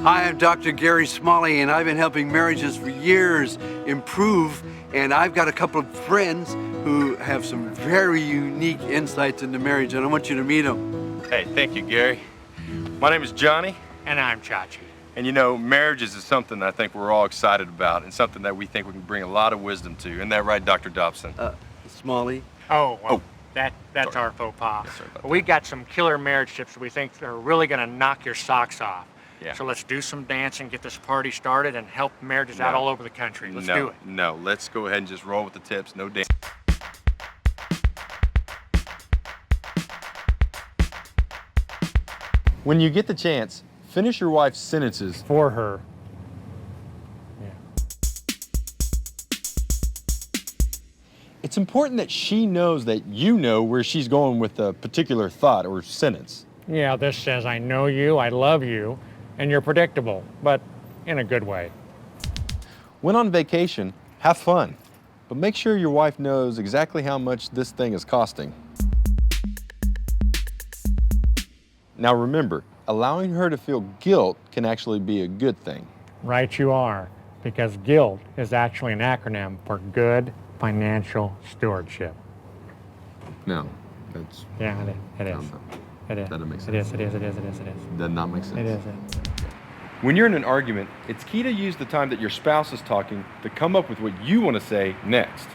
Hi, I'm Dr. Gary Smalley, and I've been helping marriages for years improve, and I've got a couple of friends who have some very unique insights into marriage, and I want you to meet them. Hey, thank you, Gary. My name is Johnny. And I'm Chachi. And you know, marriages is something that I think we're all excited about and something that we think we can bring a lot of wisdom to. Isn't that right, Dr. Dobson? Smalley? Oh, well, that's sorry. our faux pas. Yes, sorry about But we got some killer marriage tips that we think are really going to knock your socks off. Yeah. So let's do some dancing, get this party started, and help marriages out all over the country. Let's do it. No, let's go ahead and just roll with the tips. No dance. When you get the chance, finish your wife's sentences. For her. It's important that she knows that you know where she's going with a particular thought or sentence. Yeah, this says, I know you, I love you, and you're predictable, but in a good way. When on vacation, have fun, but make sure your wife knows exactly how much this thing is costing. Now remember, allowing her to feel guilt can actually be a good thing. Right you are, because guilt is actually an acronym for good financial stewardship. No, that's... Yeah, it is. It is. That doesn't make sense. It is. Does not make sense. It is. When you're in an argument, it's key to use the time that your spouse is talking to come up with what you want to say next.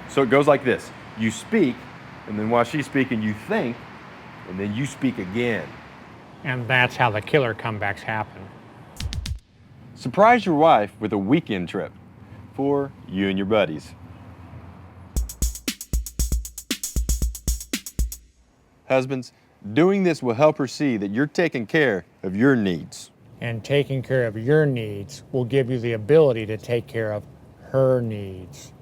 So it goes like this. You speak, and then while she's speaking, you think, and then you speak again. And that's how the killer comebacks happen. Surprise your wife with a weekend trip for you and your buddies. Husbands, doing this will help her see that you're taking care of your needs. And taking care of your needs will give you the ability to take care of her needs.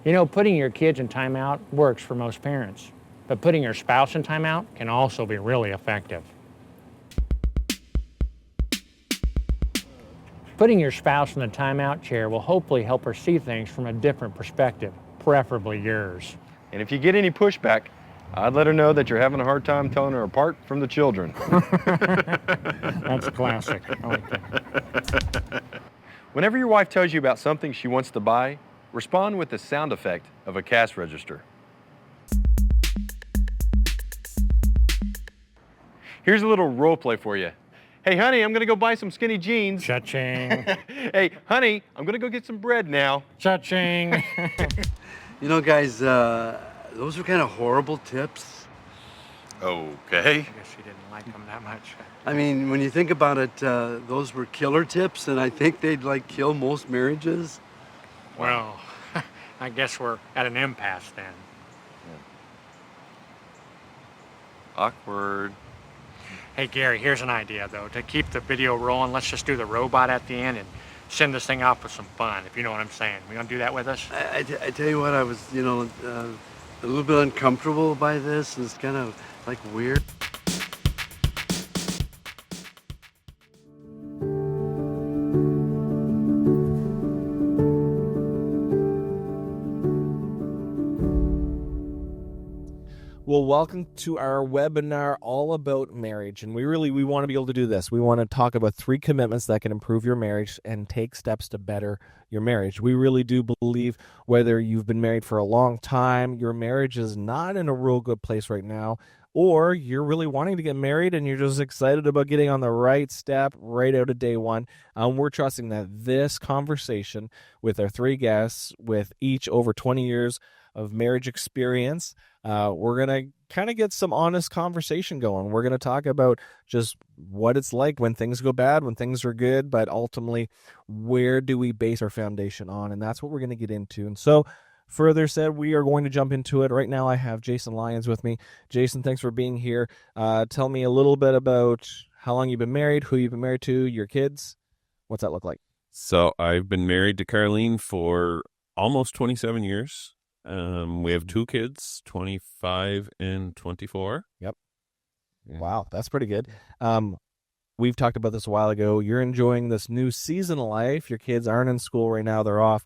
You know, putting your kids in timeout works for most parents, but putting your spouse in timeout can also be really effective. Putting your spouse in the timeout chair will hopefully help her see things from a different perspective, preferably yours. And if you get any pushback, I'd let her know that you're having a hard time telling her apart from the children. That's classic. I like that. Whenever your wife tells you about something she wants to buy, respond with the sound effect of a cash register. Here's a little role play for you. Hey, honey, I'm gonna go buy some skinny jeans. Cha-ching. Hey, honey, I'm gonna go get some bread now. Cha-ching. You know, guys, those were kind of horrible tips. Okay. I guess you didn't like them that much. I mean, when you think about it, those were killer tips, and I think they'd kill most marriages. Well, I guess we're at an impasse then. Awkward. Hey, Gary, here's an idea, though. To keep the video rolling, let's just do the robot at the end and send this thing off with some fun, if you know what I'm saying. You want to do that with us? I tell you what, I was, a little bit uncomfortable by this. It's kind of, weird. Well, welcome to our webinar all about marriage. And we want to be able to do this. We want to talk about 3 commitments that can improve your marriage and take steps to better your marriage. We really do believe whether you've been married for a long time, your marriage is not in a real good place right now, or you're really wanting to get married and you're just excited about getting on the right step right out of day one. We're trusting that this conversation with our 3 guests, with each over 20 years of marriage experience, we're going to kind of get some honest conversation going. We're going to talk about just what it's like when things go bad, when things are good, but ultimately, where do we base our foundation on? And that's what we're going to get into. And so, further said, we are going to jump into it. Right now, I have Jason Lyons with me. Jason, thanks for being here. Tell me a little bit about how long you've been married, who you've been married to, your kids. What's that look like? So I've been married to Carlene for almost 27 years. We have 2 kids, 25 and 24. Yep. Wow, that's pretty good. We've talked about this a while ago. You're enjoying this new season of life. Your kids aren't in school right now. They're off,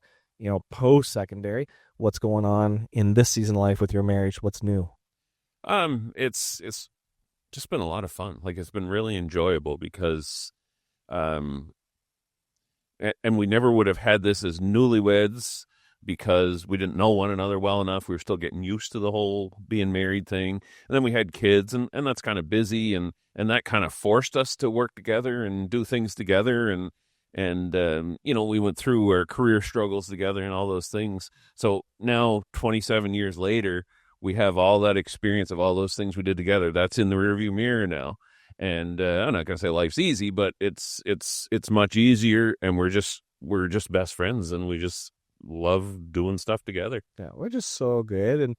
post-secondary. What's going on in this season of life with your marriage? What's new? It's just been a lot of fun. Like, it's been really enjoyable because, and we never would have had this as newlyweds because we didn't know one another well enough. We were still getting used to the whole being married thing. And then we had kids, and that's kind of busy, and that kind of forced us to work together and do things together. And we went through our career struggles together and all those things. So now, 27 years later, we have all that experience of all those things we did together. That's in the rearview mirror now. And I'm not going to say life's easy, but it's much easier, and we're just best friends, and we just love doing stuff together. Yeah, we're just so good.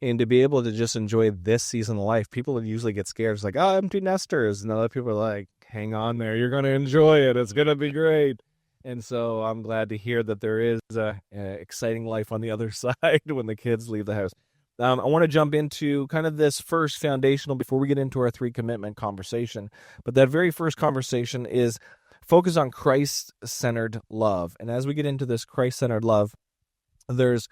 And to be able to just enjoy this season of life, people usually get scared. It's like, oh, empty nesters. And other people are like, hang on there. You're going to enjoy it. It's going to be great. And so I'm glad to hear that there is a exciting life on the other side when the kids leave the house. I want to jump into kind of this first foundational before we get into our 3 commitment conversation. But that very first conversation is focus on Christ-centered love. And as we get into this Christ-centered love, there's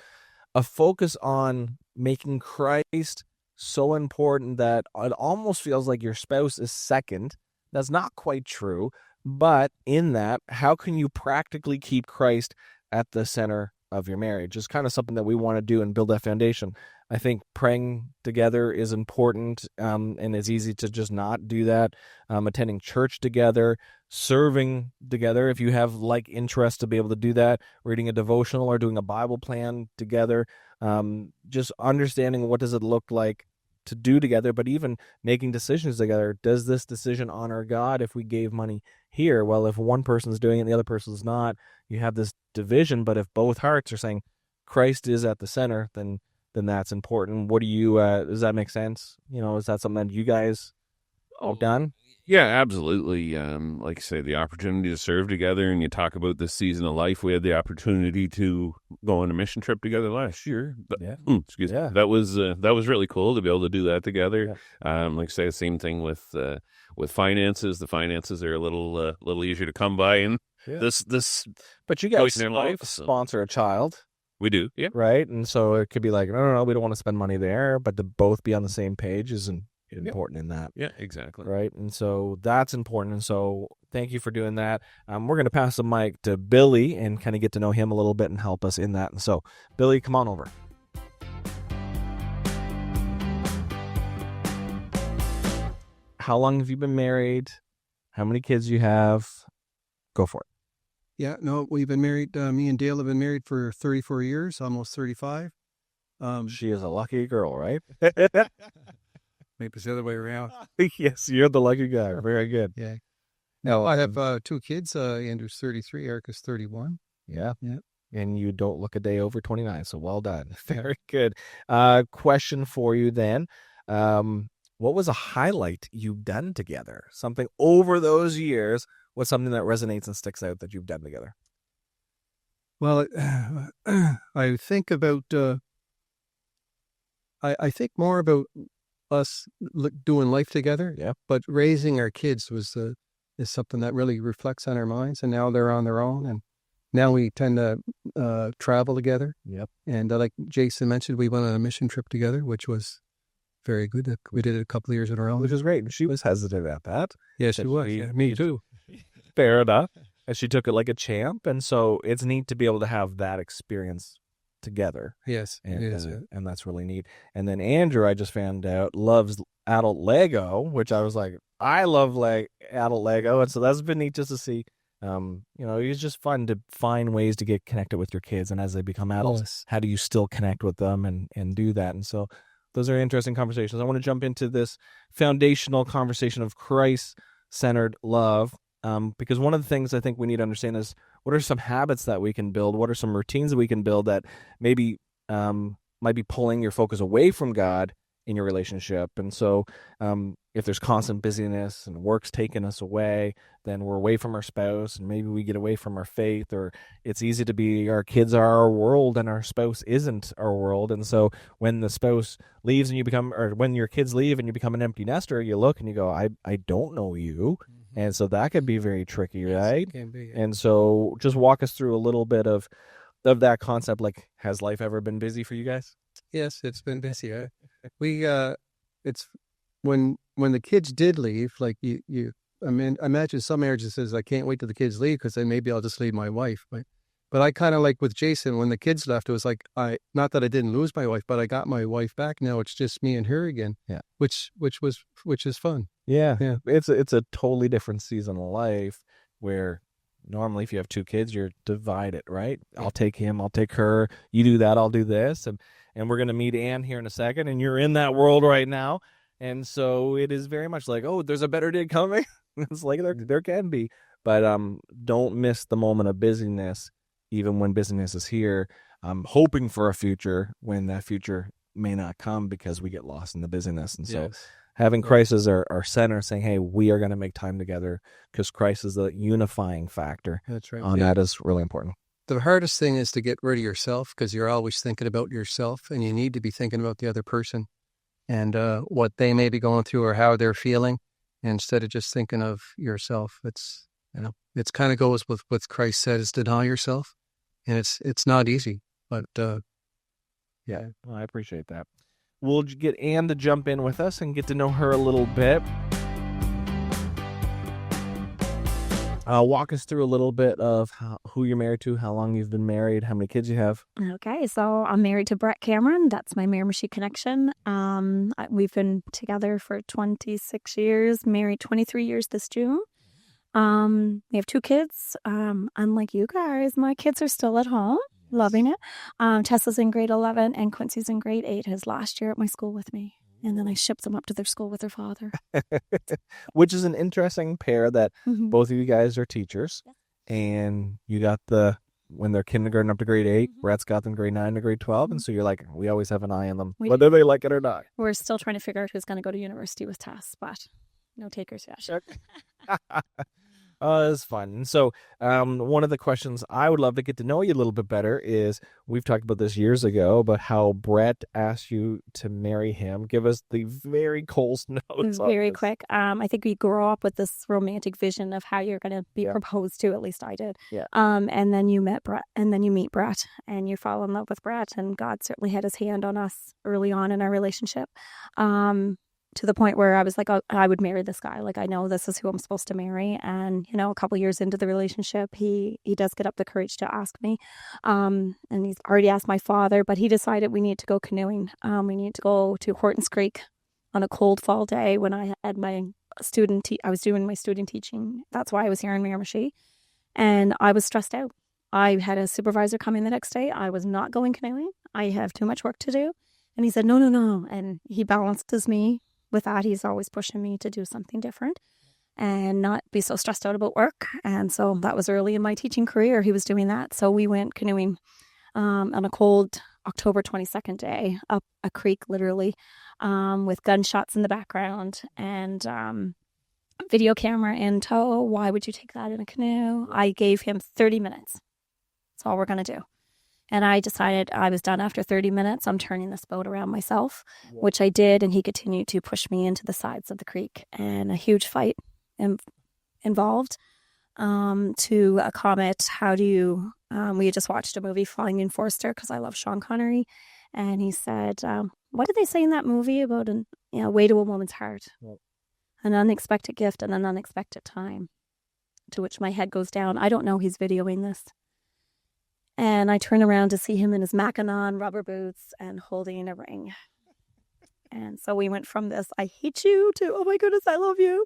a focus on making Christ so important that it almost feels like your spouse is second. That's not quite true. But in that, how can you practically keep Christ at the center of your marriage? It's kind of something that we want to do and build that foundation. I think praying together is important, and it's easy to just not do that. Attending church together, serving together, if you have like interest to be able to do that, reading a devotional or doing a Bible plan together, just understanding what does it look like to do together, but even making decisions together. Does this decision honor God if we gave money here? Well, if one person's doing it and the other person's not, you have this division, but if both hearts are saying Christ is at the center, then that's important. What do you, does that make sense? Is that something that you guys have done? Yeah, absolutely. Like I say, the opportunity to serve together, and you talk about this season of life. We had the opportunity to go on a mission trip together last year. Yeah. Excuse me. That was really cool to be able to do that together. Yeah. Like I say, the same thing with finances. The finances are a little easier to come by, and this. But you guys sponsor a child. We do, yeah. Right? And so it could be like, no, we don't want to spend money there, but to both be on the same page is important in that. Yeah, exactly. Right? And so that's important. And so thank you for doing that. We're going to pass the mic to Billy and kind of get to know him a little bit and help us in that. And so, Billy, come on over. How long have you been married? How many kids do you have? Go for it. Yeah, no, we've been married. Me and Dale have been married for 34 years, almost 35. She is a lucky girl, right? Maybe it's the other way around. Yes, you're the lucky guy. Very good. Yeah. No, I have 2 kids. Andrew's 33, Erica's 31. Yeah. Yeah. And you don't look a day over 29, so well done. Very good. Question for you then. What was a highlight you've done together? Something over those years. What's something that resonates and sticks out that you've done together? Well, I think about, I think more about us doing life together. Yeah. But raising our kids is something that really reflects on our minds. And now they're on their own. And now we tend to travel together. Yep. And like Jason mentioned, we went on a mission trip together, which was very good. We did it a couple of years in a row. Which is great. She was hesitant at that. Yeah, she was. Yeah, me too. Fair enough. And she took it like a champ. And so it's neat to be able to have that experience together. Yes. And that's really neat. And then Andrew, I just found out, loves adult Lego, which I was like, I love adult Lego. And so that's been neat just to see. It's just fun to find ways to get connected with your kids. And as they become adults, how do you still connect with them and do that? And so those are interesting conversations. I want to jump into this foundational conversation of Christ-centered love. Because one of the things I think we need to understand is what are some habits that we can build? What are some routines that we can build that maybe might be pulling your focus away from God in your relationship? And so if there's constant busyness and work's taking us away, then we're away from our spouse and maybe we get away from our faith, or it's easy to be our kids are our world and our spouse isn't our world. And so when the spouse leaves and when your kids leave and you become an empty nester, you look and you go, I don't know you. And so that could be very tricky, right? Yes, it can be, yeah. And so just walk us through a little bit of that concept. Like, has life ever been busy for you guys? Yes, it's been busy. We it's when the kids did leave, like I mean, I imagine some marriages says, I can't wait till the kids leave because then maybe I'll just leave my wife. But I kind of like with Jason, when the kids left, it was like, not that I didn't lose my wife, but I got my wife back. Now it's just me and her again. Yeah. Which is fun. Yeah. Yeah. It's a totally different season of life where normally if you have two kids, you're divided, right? I'll take him, I'll take her. You do that, I'll do this. And we're going to meet Ann here in a second. And you're in that world right now. And so it is very much like, oh, there's a better day coming. It's like there can be. But don't miss the moment of busyness. Even when busyness is here, I'm hoping for a future when that future may not come because we get lost in the busyness. And so having Christ as our center, saying, hey, we are going to make time together because Christ is the unifying factor. That's right. That is really important. The hardest thing is to get rid of yourself because you're always thinking about yourself, and you need to be thinking about the other person and what they may be going through or how they're feeling, instead of just thinking of yourself. It's kind of goes with what Christ says, deny yourself. And it's not easy, but yeah. Well, I appreciate that. We'll get Ann to jump in with us and get to know her a little bit. Walk us through a little bit of who you're married to, how long you've been married, how many kids you have. Okay, so I'm married to Brett Cameron. That's my Miramichi connection. We've been together for 26 years, married 23 years this June. We have 2 kids. Unlike you guys, my kids are still at home, loving it. Tessa's in grade 11 and Quincy's in grade 8, his last year at my school with me. And then I shipped them up to their school with their father. Which is an interesting pair that both of you guys are teachers. Yeah. And you got when they're kindergarten up to grade 8, Brett's got them grade 9 to grade 12. And so you're like, we always have an eye on them, whether they like it or not. We're still trying to figure out who's going to go to university with Tess, but no takers yet. It's fun. And so one of the questions I would love to get to know you a little bit better is, we've talked about this years ago, but how Brett asked you to marry him. Give us the very Coles notes. Very quick. I think we grow up with this romantic vision of how you're going to be proposed to. At least I did. Yeah. And then you meet Brett, and you fall in love with Brett, and God certainly had his hand on us early on in our relationship. To the point where I was like, oh, I would marry this guy. Like, I know this is who I'm supposed to marry. And, a couple years into the relationship, he does get up the courage to ask me. And he's already asked my father, but he decided we need to go canoeing. We need to go to Hortons Creek on a cold fall day when I had my I was doing my student teaching. That's why I was here in Miramichi. And I was stressed out. I had a supervisor come in the next day. I was not going canoeing. I have too much work to do. And he said, no. And he balances me. With that, he's always pushing me to do something different and not be so stressed out about work. And so that was early in my teaching career. He was doing that. So we went canoeing on a cold October 22nd day up a creek, literally, with gunshots in the background and video camera in tow. Why would you take that in a canoe? I gave him 30 minutes. That's all we're going to do. And I decided I was done after 30 minutes. I'm turning this boat around myself, which I did. And he continued to push me into the sides of the creek, and a huge fight involved to a comment. How do you, we had just watched a movie, Finding Forrester, because I love Sean Connery. And he said, what did they say in that movie about way to a woman's heart? An unexpected gift and an unexpected time. To which my head goes down. I don't know he's videoing this. And I turn around to see him in his Mackinac rubber boots and holding a ring. And so we went from this, I hate you, to, oh my goodness, I love you,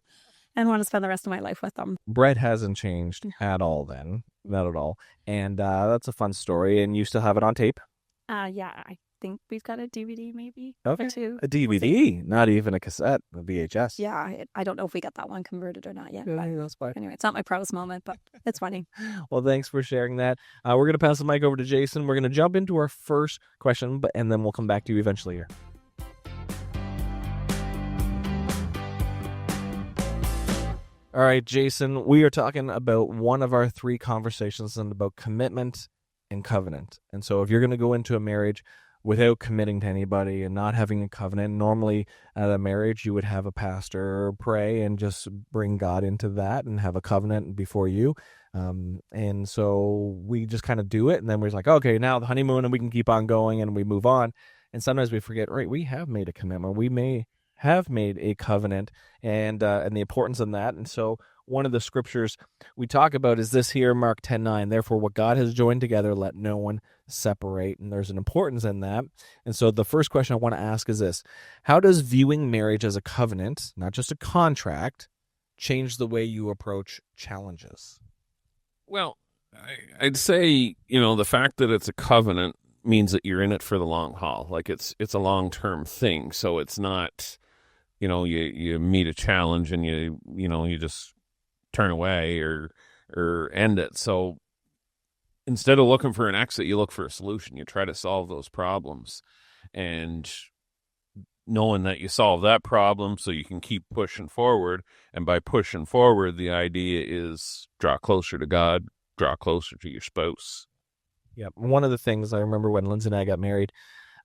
and want to spend the rest of my life with them. Brett hasn't changed at all then. Not at all. And that's a fun story. And you still have it on tape? Yeah, I think we've got a DVD maybe. Okay. Or 2. A DVD, not even a cassette, a VHS. Yeah, I don't know if we got that one converted or not yet. Yeah, But that's fine. anyway, it's not my proudest moment, but it's funny. Well, thanks for sharing that. We're going to pass the mic over to Jason. We're going to jump into our first question, and then we'll come back to you eventually here. All right, Jason, we are talking about one of our 3 conversations and about commitment and covenant. And so if you're going to go into a marriage without committing to anybody and not having a covenant, normally at a marriage you would have a pastor pray and just bring God into that and have a covenant before you. And so we just kind of do it, and then we're like, okay, now the honeymoon, and we can keep on going and we move on. And sometimes we forget, right, we have made a commitment. We may have made a covenant, and the importance of that. And so one of the scriptures we talk about is this here, Mark 10:9. Therefore, what God has joined together, let no one separate. And there's an importance in that. And so the first question I want to ask is this: how does viewing marriage as a covenant, not just a contract, change the way you approach challenges? Well, I'd say, the fact that it's a covenant means that you're in it for the long haul. Like it's a long-term thing. So it's not, you meet a challenge and you just turn away or end it. So instead of looking for an exit, you look for a solution. You try to solve those problems, and knowing that you solve that problem so you can keep pushing forward. And by pushing forward, the idea is draw closer to God, draw closer to your spouse. Yeah. One of the things I remember when Lindsay and I got married,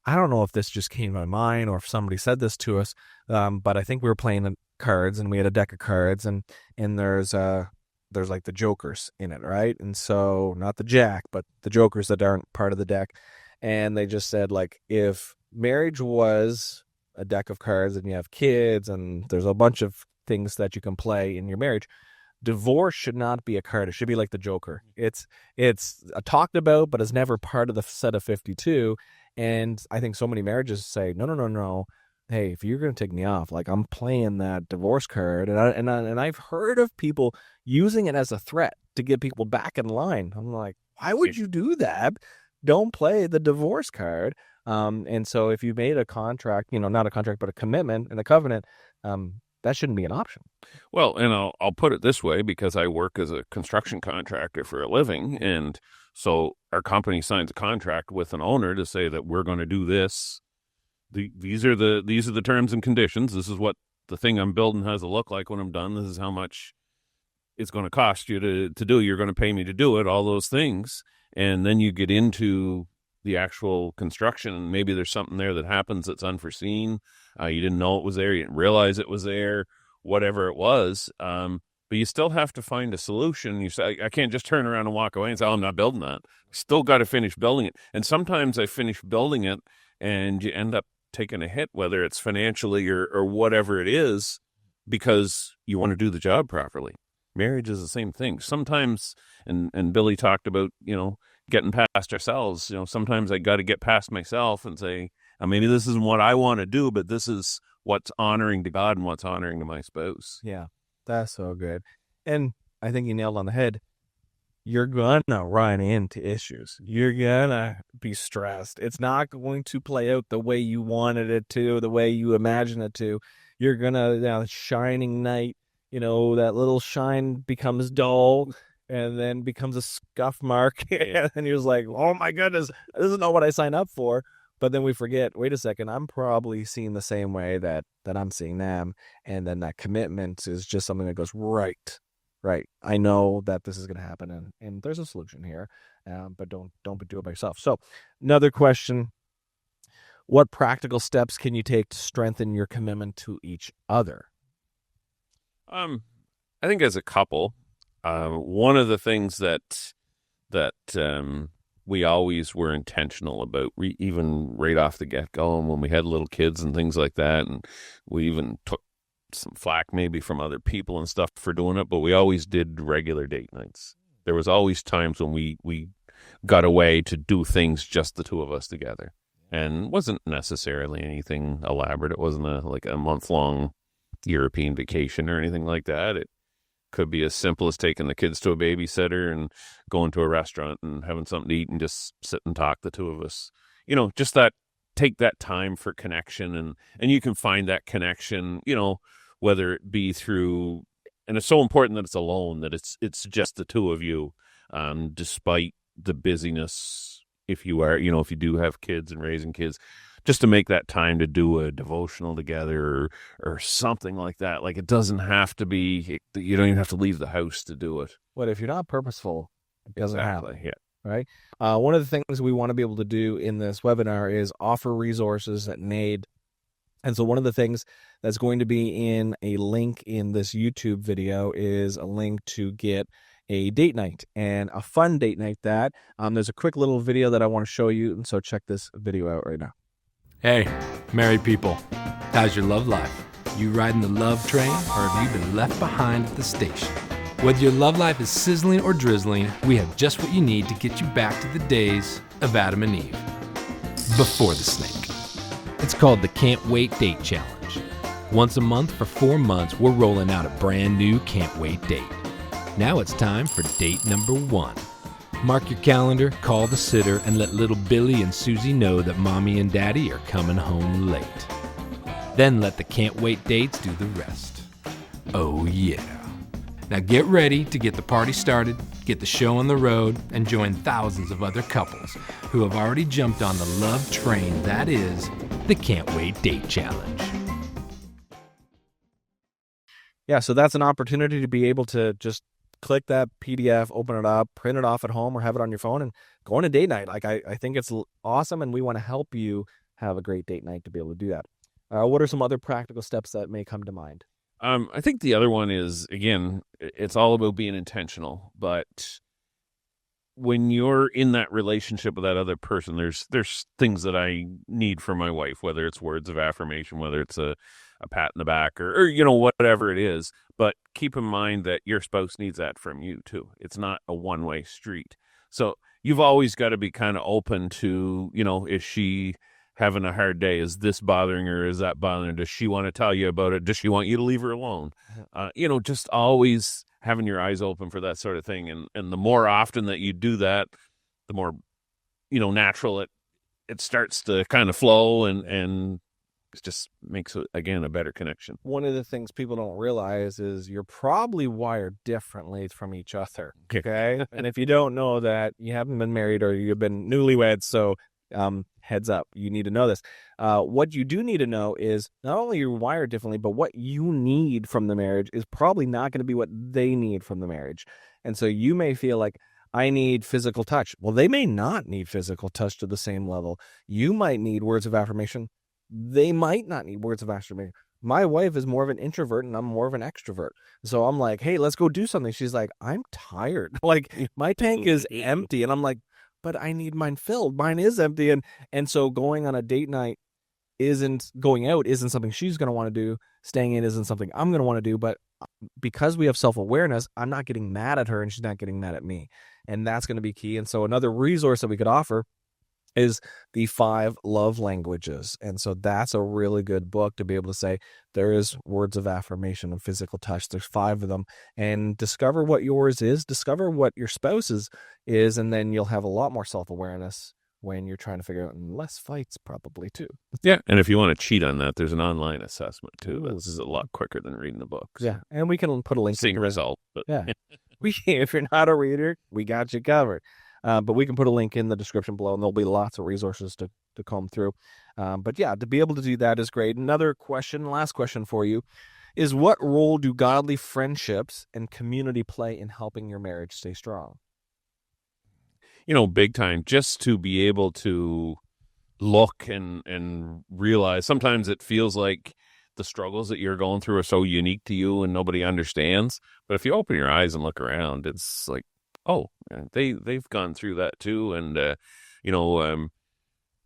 I don't know if this just came to my mind or if somebody said this to us, but I think we were playing cards and we had a deck of cards, and there's like the jokers in it, right? And so not the jack, but the jokers that aren't part of the deck. And they just said, like, if marriage was a deck of cards and you have kids and there's a bunch of things that you can play in your marriage, divorce should not be a card. It should be like the Joker. It's talked about, but it's never part of the set of 52. And I think so many marriages say, no. Hey, if you're going to take me off, like, I'm playing that divorce card. And I've heard of people using it as a threat to get people back in line. I'm like, why would you do that? Don't play the divorce card. And so if you made a contract, not a contract, but a commitment and a covenant, that shouldn't be an option. Well, and I'll put it this way, because I work as a construction contractor for a living, and so our company signs a contract with an owner to say that we're going to do this. These are the terms and conditions. This is what the thing I'm building has to look like when I'm done. This is how much it's going to cost you to do. You're going to pay me to do it. All those things, and then you get into the actual construction, and maybe there's something there that happens that's unforeseen. You didn't know it was there. You didn't realize it was there, whatever it was. But you still have to find a solution. You say, I can't just turn around and walk away and say, I'm not building that. Still got to finish building it. And sometimes I finish building it and you end up taking a hit, whether it's financially or whatever it is, because you want to do the job properly. Marriage is the same thing. Sometimes, and Billy talked about, getting past ourselves. Sometimes I got to get past myself and say, maybe this isn't what I want to do, but this is what's honoring to God and what's honoring to my spouse. Yeah, that's so good. And I think you nailed on the head. You're going to run into issues. You're going to be stressed. It's not going to play out the way you wanted it to, the way you imagine it to. You're going to, shining knight, that little shine becomes dull and then becomes a scuff mark. And you're just like, oh my goodness, this is not what I signed up for. But then we forget, wait a second, I'm probably seeing the same way that I'm seeing them. And then that commitment is just something that goes, right. I know that this is going to happen, and there's a solution here, but don't do it by yourself. So another question, what practical steps can you take to strengthen your commitment to each other? I think as a couple, one of the things that we always were intentional about, even right off the get-go, and when we had little kids and things like that, and we even took some flack maybe from other people and stuff for doing it, but we always did regular date nights. There was always times when we got away to do things just the two of us together, and it wasn't necessarily anything elaborate. It wasn't a month-long European vacation or anything like that. It could be as simple as taking the kids to a babysitter and going to a restaurant and having something to eat and just sit and talk, the two of us. Just that, take that time for connection, and you can find that connection, whether it be through, and it's so important that it's alone, that it's just the two of you, despite the busyness, if you do have kids and raising kids, just to make that time to do a devotional together or something like that. Like, it doesn't have to be, you don't even have to leave the house to do it. What if you're not purposeful? It doesn't happen. Yeah. Right. One of the things we want to be able to do in this webinar is offer resources that need. And so one of the things that's going to be in a link in this YouTube video is a link to get a date night, and a fun date night that there's a quick little video that I want to show you. And so check this video out right now. Hey, married people, how's your love life? You riding the love train, or have you been left behind at the station? Whether your love life is sizzling or drizzling, we have just what you need to get you back to the days of Adam and Eve. Before the snake. It's called the Can't Wait Date Challenge. Once a month for 4 months, we're rolling out a brand new Can't Wait date. Now it's time for date number 1. Mark your calendar, call the sitter, and let little Billy and Susie know that Mommy and Daddy are coming home late. Then let the Can't Wait dates do the rest. Oh yeah. Now get ready to get the party started, get the show on the road, and join thousands of other couples who have already jumped on the love train that is the Can't Wait Date Challenge. Yeah, so that's an opportunity to be able to just click that PDF, open it up, print it off at home, or have it on your phone and go on a date night. Like I think it's awesome, and we want to help you have a great date night to be able to do that. What are some other practical steps that may come to mind? I think the other one is, again, it's all about being intentional. But when you're in that relationship with that other person, there's things that I need from my wife, whether it's words of affirmation, whether it's a pat in the back or whatever it is. But keep in mind that your spouse needs that from you too. It's not a one-way street. So you've always got to be kind of open to, is she having a hard day? Is this bothering her? Is that bothering her? Does she want to tell you about it? Does she want you to leave her alone? Just always having your eyes open for that sort of thing. And the more often that you do that, the more, natural it starts to kind of flow and it just makes, again, a better connection. One of the things people don't realize is you're probably wired differently from each other. Okay. And if you don't know that, you haven't been married or you've been newlyweds. So heads up, you need to know this. What you do need to know is not only you're wired differently, but what you need from the marriage is probably not going to be what they need from the marriage. And so you may feel like, I need physical touch. Well, they may not need physical touch to the same level. You might need words of affirmation. They might not need words of affirmation. My wife is more of an introvert and I'm more of an extrovert. So I'm like, hey, let's go do something. She's like, I'm tired. Like my tank is empty. And I'm like, but I need mine filled. Mine is empty. And so going on a date night going out isn't something she's going to want to do. Staying in isn't something I'm going to want to do. But because we have self-awareness, I'm not getting mad at her and she's not getting mad at me. And that's going to be key. And so another resource that we could offer is the 5 love languages. And so that's a really good book to be able to say there is words of affirmation and physical touch. There's 5 of them, and discover what yours is, discover what your spouse's is, and then you'll have a lot more self-awareness when you're trying to figure out, and less fights probably too. Yeah. And if you want to cheat on that, there's an online assessment too. This is a lot quicker than reading the books. Yeah. And we can put a link. Same result. But yeah. If you're not a reader, we got you covered. But we can put a link in the description below, and there'll be lots of resources to comb through. But yeah, to be able to do that is great. Another question, last question for you, is what role do godly friendships and community play in helping your marriage stay strong? Big time. Just to be able to look and realize, sometimes it feels like the struggles that you're going through are so unique to you and nobody understands. But if you open your eyes and look around, it's like, oh, they've gone through that too. And,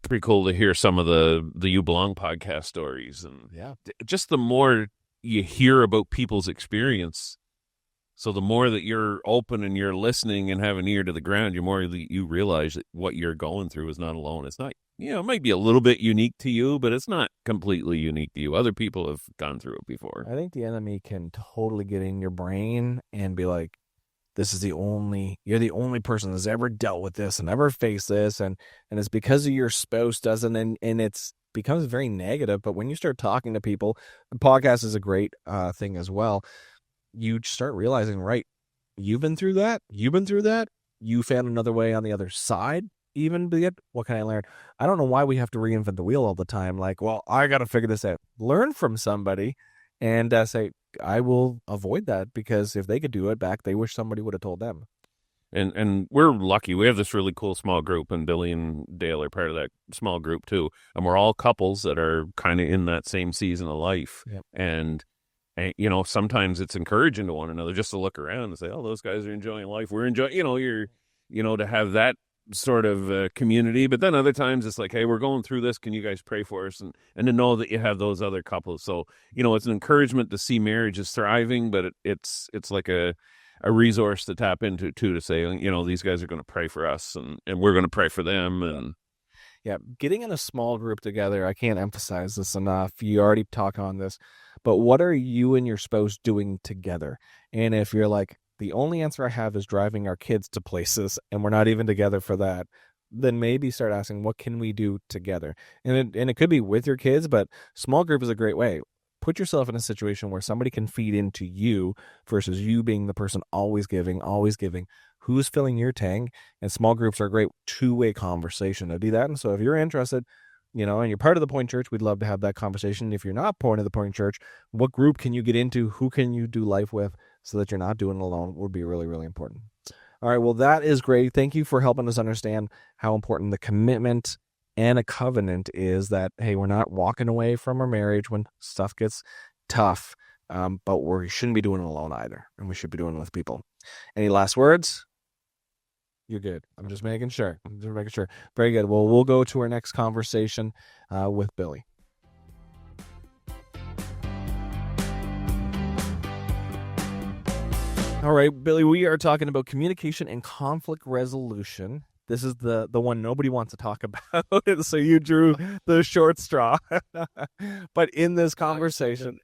pretty cool to hear some of the You Belong podcast stories. And yeah, just the more you hear about people's experience, so the more that you're open and you're listening and have an ear to the ground, the more you realize that what you're going through is not alone. It's not, it might be a little bit unique to you, but it's not completely unique to you. Other people have gone through it before. I think the enemy can totally get in your brain and be like, you're the only person that's ever dealt with this and ever faced this. And it's because of your spouse doesn't, and it's becomes very negative. But when you start talking to people, the podcast is a great thing as well. You start realizing, right, you've been through that. You found another way on the other side. What can I learn? I don't know why we have to reinvent the wheel all the time. Like, well, I got to figure this out. Learn from somebody and say, I will avoid that, because if they could do it back, they wish somebody would have told them. And we're lucky. We have this really cool small group, and Billy and Dale are part of that small group too. And we're all couples that are kind of in that same season of life. Yep. And sometimes it's encouraging to one another just to look around and say, oh, those guys are enjoying life. We're enjoying, to have that sort of community. But then other times it's like, hey, we're going through this. Can you guys pray for us? And to know that you have those other couples. So, it's an encouragement to see marriages thriving, but it's like a resource to tap into too, to say, these guys are going to pray for us and we're going to pray for them. And yeah, getting in a small group together, I can't emphasize this enough. You already talked on this, but what are you and your spouse doing together? And if you're like, the only answer I have is driving our kids to places and we're not even together for that, then maybe start asking, what can we do together? And it could be with your kids, but small group is a great way. Put yourself in a situation where somebody can feed into you versus you being the person always giving. Who's filling your tank? And small groups are a great two-way conversation to do that. And so if you're interested, and you're part of the Point Church, we'd love to have that conversation. If you're not part of the Point Church, what group can you get into? Who can you do life with so that you're not doing it alone would be really, really important. All right, well, that is great. Thank you for helping us understand how important the commitment and a covenant is, that, hey, we're not walking away from our marriage when stuff gets tough, but we shouldn't be doing it alone either, and we should be doing it with people. Any last words? You're good. I'm just making sure. Very good. Well, we'll go to our next conversation with Billy. All right, Billy, we are talking about communication and conflict resolution. This is the one nobody wants to talk about, so you drew the short straw. But in this conversation,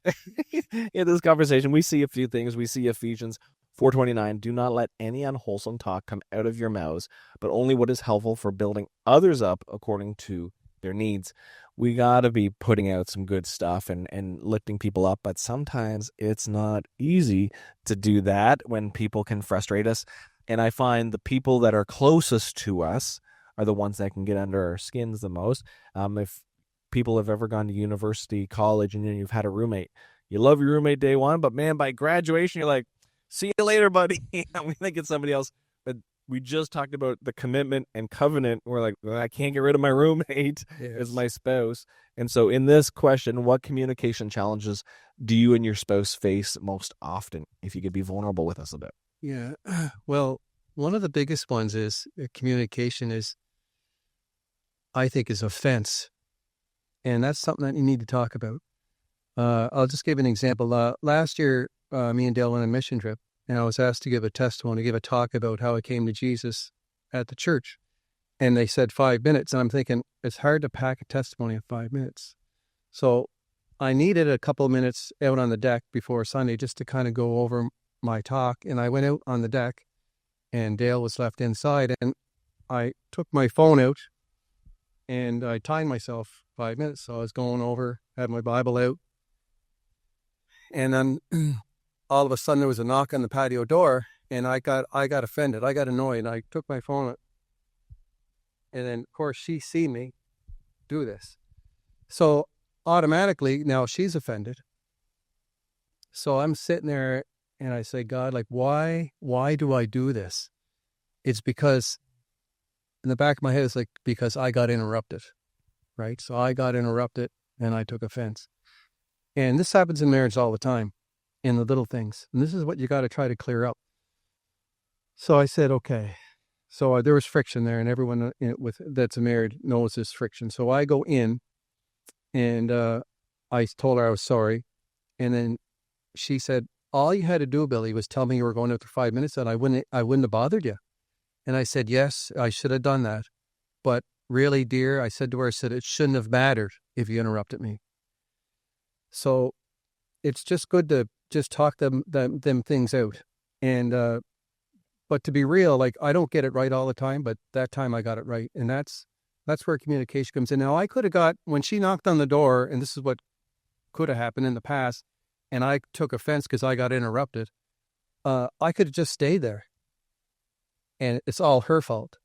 we see a few things. We see Ephesians 4:29, do not let any unwholesome talk come out of your mouths, but only what is helpful for building others up according to their needs. We got to be putting out some good stuff and lifting people up, but sometimes it's not easy to do that when people can frustrate us. And I find the people that are closest to us are the ones that can get under our skins the most. If people have ever gone to university, college, and you've had a roommate, you love your roommate day one, but man, by graduation, you're like, see you later, buddy. I'm going to get somebody else. But we just talked about the commitment and covenant. We're like, well, I can't get rid of my roommate as my spouse. And so in this question, what communication challenges do you and your spouse face most often? If you could be vulnerable with us a bit. Yeah. Well, one of the biggest ones is communication I think is offense. And that's something that you need to talk about. I'll just give an example. Last year, me and Dale went on a mission trip, and I was asked to give a testimony, give a talk about how I came to Jesus at the church. And they said 5 minutes. And I'm thinking, it's hard to pack a testimony in 5 minutes. So I needed a couple of minutes out on the deck before Sunday just to kind of go over my talk. And I went out on the deck, and Dale was left inside. And I took my phone out, and I timed myself 5 minutes. So I was going over, had my Bible out. And then all of a sudden there was a knock on the patio door, and I got offended. I got annoyed, and I took my phone out. And then, of course, she see me do this. So automatically now she's offended. So I'm sitting there and I say, God, like, why do I do this? It's because in the back of my head, it's like, because I got interrupted, right? So I got interrupted and I took offense. And this happens in marriage all the time, in the little things. And this is what you got to try to clear up. So I said, okay. So there was friction there, and everyone that's married knows this friction. So I go in, and I told her I was sorry. And then she said, all you had to do, Billy, was tell me you were going out for 5 minutes, and I wouldn't have bothered you. And I said, yes, I should have done that. But really, dear, I said to her, it shouldn't have mattered if you interrupted me. So it's just good to just talk them things out. And but to be real, like, I don't get it right all the time, but that time I got it right. And that's where communication comes in. Now, I could have when she knocked on the door, and this is what could have happened in the past, and I took offense because I got interrupted, I could have just stayed there. And it's all her fault.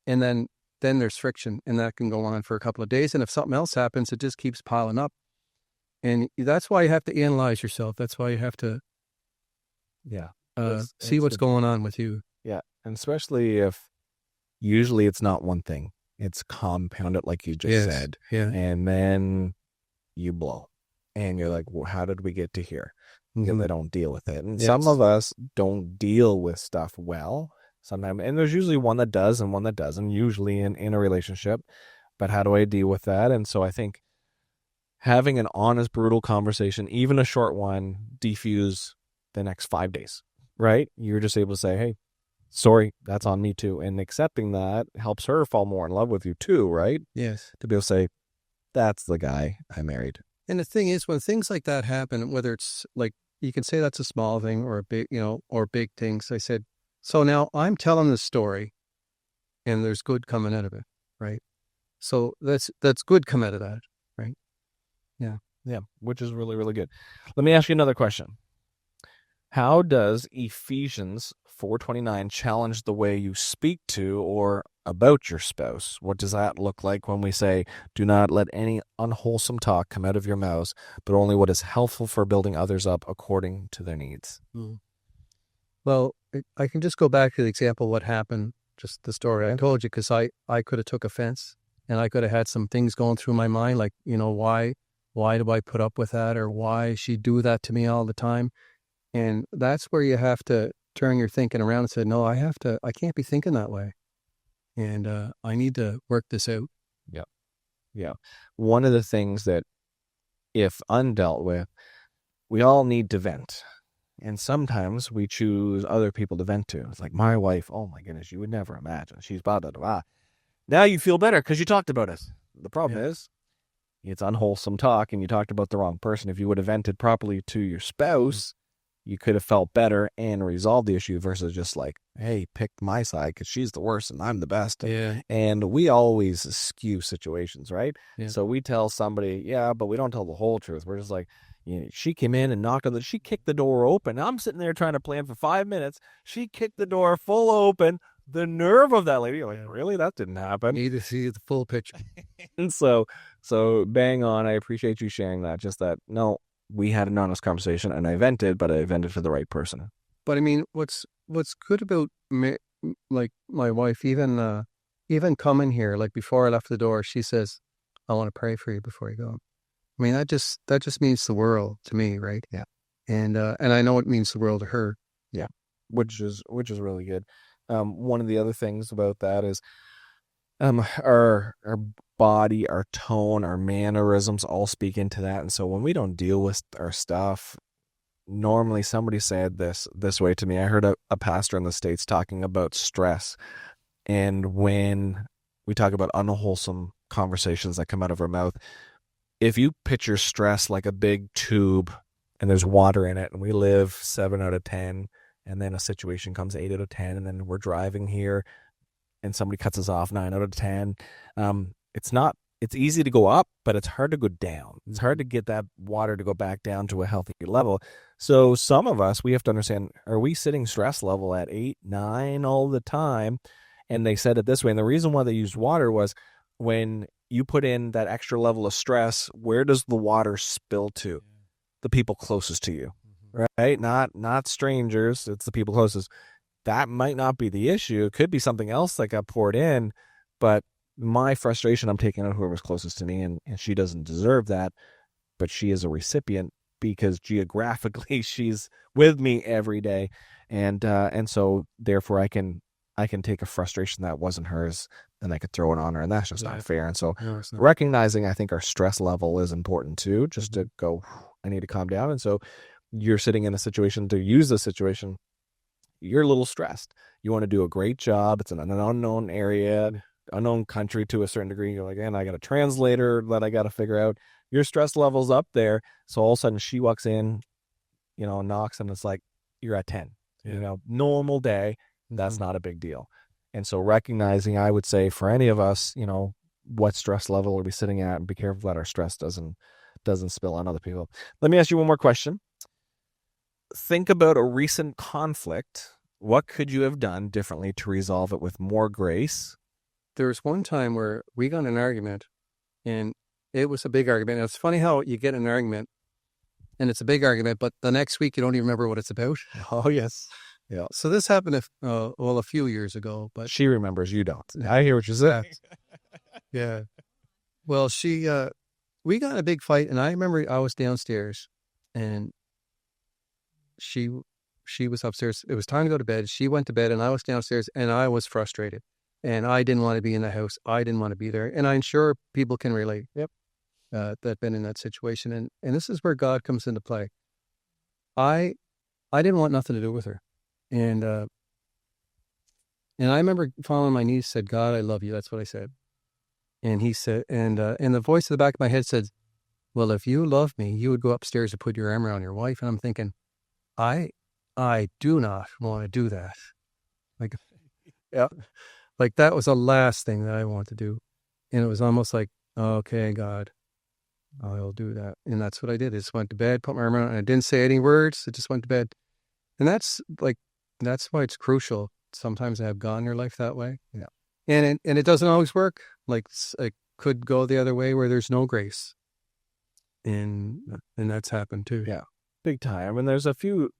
And then there's friction, and that can go on for a couple of days. And if something else happens, it just keeps piling up. And that's why you have to analyze yourself. That's why you have to see what's going on with you. Yeah, and especially if usually it's not one thing. It's compounded, like you just said. Yeah. And then you blow. And you're like, well, how did we get to here? And they don't deal with it. And some of us don't deal with stuff well. sometimes, and there's usually one that does and one that doesn't, usually in a relationship. But how do I deal with that? And so I think having an honest, brutal conversation, even a short one, defuse the next 5 days, right? You're just able to say, hey, sorry, that's on me too. And accepting that helps her fall more in love with you too, right? Yes. To be able to say, that's the guy I married. And the thing is, when things like that happen, whether it's like, you can say that's a small thing or a big, or big things. I said, so now I'm telling this story and there's good coming out of it, right? So that's good come out of that, right? Yeah, which is really, really good. Let me ask you another question. How does Ephesians 4:29 challenge the way you speak to or about your spouse? What does that look like when we say, do not let any unwholesome talk come out of your mouths, but only what is helpful for building others up according to their needs? Well, I can just go back to the example of what happened, just the story I told you, because I could have took offense and I could have had some things going through my mind, like, why do I put up with that, or why she do that to me all the time? And that's where you have to turn your thinking around and say, no, I can't be thinking that way. And I need to work this out. Yeah. One of the things that, if undealt with, we all need to vent. And sometimes we choose other people to vent to. It's like, my wife, oh my goodness, you would never imagine. She's blah, blah, blah. Now you feel better because you talked about it. The problem is, it's unwholesome talk and you talked about the wrong person. If you would have vented properly to your spouse, you could have felt better and resolved the issue versus just like, hey, pick my side because she's the worst and I'm the best. Yeah. And we always skew situations, right? Yeah. So we tell somebody, but we don't tell the whole truth. We're just like, she came in and knocked on she kicked the door open. I'm sitting there trying to plan for 5 minutes. She kicked the door full open. The nerve of that lady. You're like, really? That didn't happen. Need to see the full picture. And so bang on. I appreciate you sharing that. Just that, no, we had an honest conversation and I vented, but I vented for the right person. But I mean, what's good about like my wife, even coming here, like before I left the door, she says, I want to pray for you before you go. I mean, that just means the world to me, right? Yeah. And I know it means the world to her. Yeah. Which is really good. One of the other things about that is our body, our tone, our mannerisms all speak into that. And so when we don't deal with our stuff, normally somebody said this way to me. I heard a pastor in the States talking about stress. And when we talk about unwholesome conversations that come out of our mouth, if you picture stress like a big tube and there's water in it and we live 7 out of 10, and then a situation comes 8 out of 10, and then we're driving here and somebody cuts us off 9 out of 10. It's easy to go up, but it's hard to go down. It's hard to get that water to go back down to a healthy level. So some of us, we have to understand, are we sitting stress level at 8, 9 all the time? And they said it this way. And the reason why they used water was when you put in that extra level of stress, where does the water spill to? The people closest to you, right? Not strangers. It's the people closest. That might not be the issue. It could be something else that got poured in, but my frustration, I'm taking out whoever's closest to me, and she doesn't deserve that, but she is a recipient because geographically she's with me every day, and so therefore I can take a frustration that wasn't hers and I could throw it on her, and that's just not fair. And so recognizing, I think our stress level is important too, just to go, I need to calm down. And so you're sitting in a situation to use the situation. You're a little stressed. You want to do a great job. It's in an unknown area, unknown country to a certain degree. You're like, man, I got a translator that I got to figure out. Your stress level's up there. So all of a sudden she walks in, knocks, and it's like, you're at 10, normal day. That's not a big deal. And so recognizing, I would say for any of us, what stress level are we sitting at, and be careful that our stress doesn't spill on other people. Let me ask you one more question. Think about a recent conflict. What could you have done differently to resolve it with more grace? There was one time where we got in an argument, and it was a big argument. And it's funny how you get in an argument and it's a big argument, but the next week you don't even remember what it's about. Oh, yes. Yeah. So this happened a few years ago, but she remembers, you don't. I hear what you're saying. Yeah. Well, we got in a big fight, and I remember I was downstairs, and she She was upstairs. It was time to go to bed. She went to bed and I was downstairs and I was frustrated. And I didn't want to be in the house. I didn't want to be there. And I'm sure people can relate. Yep. That been in that situation. And this is where God comes into play. I didn't want nothing to do with her. And I remember falling on my knees, said, God, I love you. That's what I said. And he said, and the voice in the back of my head said, well, if you love me, you would go upstairs and put your arm around your wife. And I'm thinking, I do not want to do that. Like, yeah, like that was the last thing that I want to do. And it was almost like, okay, God, I'll do that. And that's what I did. I just went to bed, put my arm around, and I didn't say any words. I just went to bed. And that's why it's crucial sometimes to have God in your life that way. Yeah. And it doesn't always work. Like it could go the other way where there's no grace. And that's happened too. Yeah. Big time. And there's a few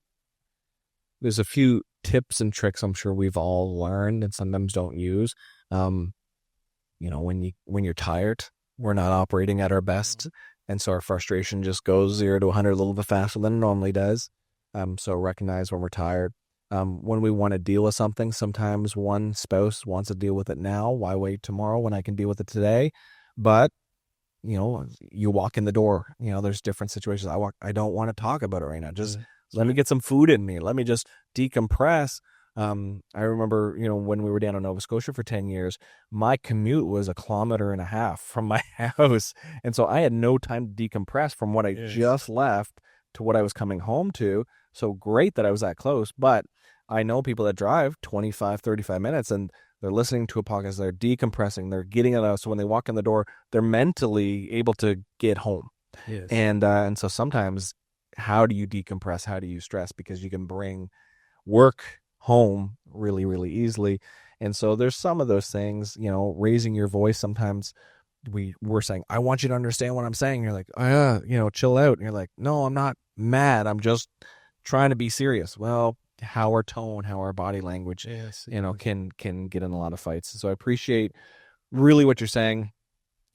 tips and tricks I'm sure we've all learned and sometimes don't use. When you're tired, we're not operating at our best. And so our frustration just goes 0 to 100 a little bit faster than it normally does. So recognize when we're tired. When we want to deal with something, sometimes one spouse wants to deal with it now. Why wait tomorrow when I can deal with it today? But, you walk in the door, there's different situations. I don't want to talk about it right now. Just let me get some food in me. Let me just decompress. I remember, when we were down in Nova Scotia for 10 years, my commute was 1.5 kilometers from my house. And so I had no time to decompress from what I just left to what I was coming home to. So great that I was that close. But I know people that drive 25, 35 minutes and they're listening to a podcast, they're decompressing, they're getting it out. So when they walk in the door, they're mentally able to get home. Yes. And so sometimes, how do you decompress? How do you stress? Because you can bring work home really, really easily. And so there's some of those things, raising your voice. Sometimes we're saying, I want you to understand what I'm saying. You're like, oh, yeah, chill out. And you're like, no, I'm not mad. I'm just trying to be serious. Well, how our tone, how our body language, can get in a lot of fights. So I appreciate really what you're saying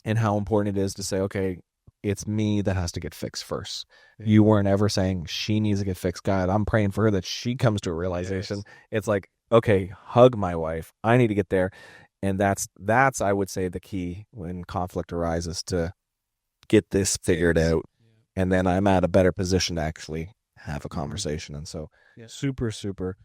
and how important it is to say, okay, it's me that has to get fixed first. Yeah. You weren't ever saying she needs to get fixed. God, I'm praying for her that she comes to a realization. Yes. It's like, okay, hug my wife. I need to get there. And that's I would say the key when conflict arises, to get this figured out. Yeah. And then I'm at a better position to actually have a conversation. And so super, super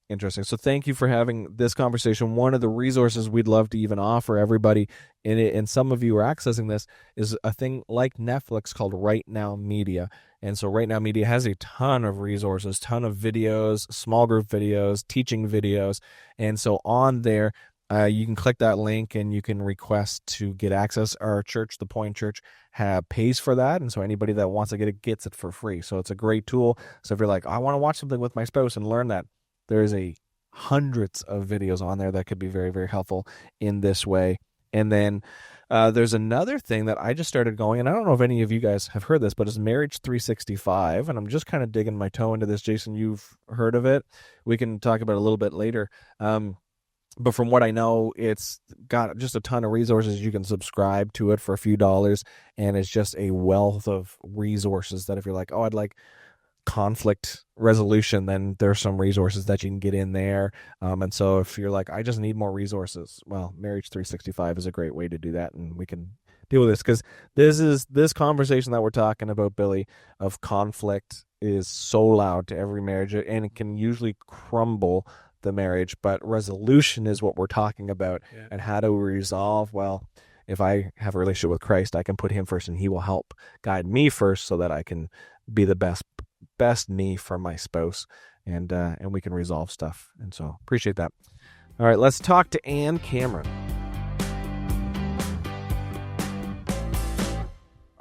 interesting. So thank you for having this conversation. One of the resources we'd love to even offer everybody, and some of you are accessing this, is a thing like Netflix called RightNow Media. And so RightNow Media has a ton of resources, ton of videos, small group videos, teaching videos. And so on there, you can click that link and you can request to get access. Our church, the Point Church, pays for that. And so anybody that wants to get it gets it for free. So it's a great tool. So if you're like, I want to watch something with my spouse and learn that, there's hundreds of videos on there that could be very, very helpful in this way. And then there's another thing that I just started going, and I don't know if any of you guys have heard this, but it's Marriage 365. And I'm just kind of digging my toe into this. Jason, you've heard of it. We can talk about it a little bit later. But from what I know, it's got just a ton of resources. You can subscribe to it for a few dollars, and it's just a wealth of resources that if you're like, oh, I'd like conflict resolution, then there's some resources that you can get in there. And so if you're like, I just need more resources, well, Marriage 365 is a great way to do that, and we can deal with this, because this conversation that we're talking about, Billy, of conflict is so loud to every marriage, and it can usually crumble the marriage, but resolution is what we're talking about. Yeah. And how do we resolve? Well, if I have a relationship with Christ, I can put him first, and he will help guide me first so that I can be the best me for my spouse, and we can resolve stuff. And so appreciate that. All right, let's talk to Ann Cameron.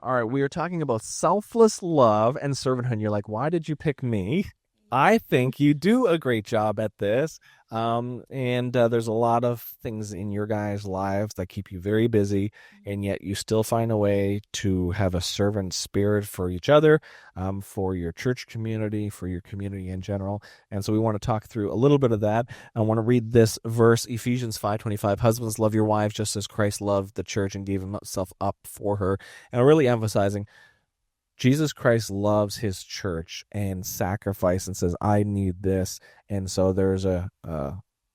All right, we are talking about selfless love and servanthood. You're like, why did you pick me? I think you do a great job at this. And there's a lot of things in your guys' lives that keep you very busy, and yet you still find a way to have a servant spirit for each other, for your church community, for your community in general. And so we want to talk through a little bit of that. I want to read this verse, Ephesians 5:25. Husbands, love your wives just as Christ loved the church and gave himself up for her. And really emphasizing Jesus Christ loves his church and sacrifice and says, I need this. And so there's a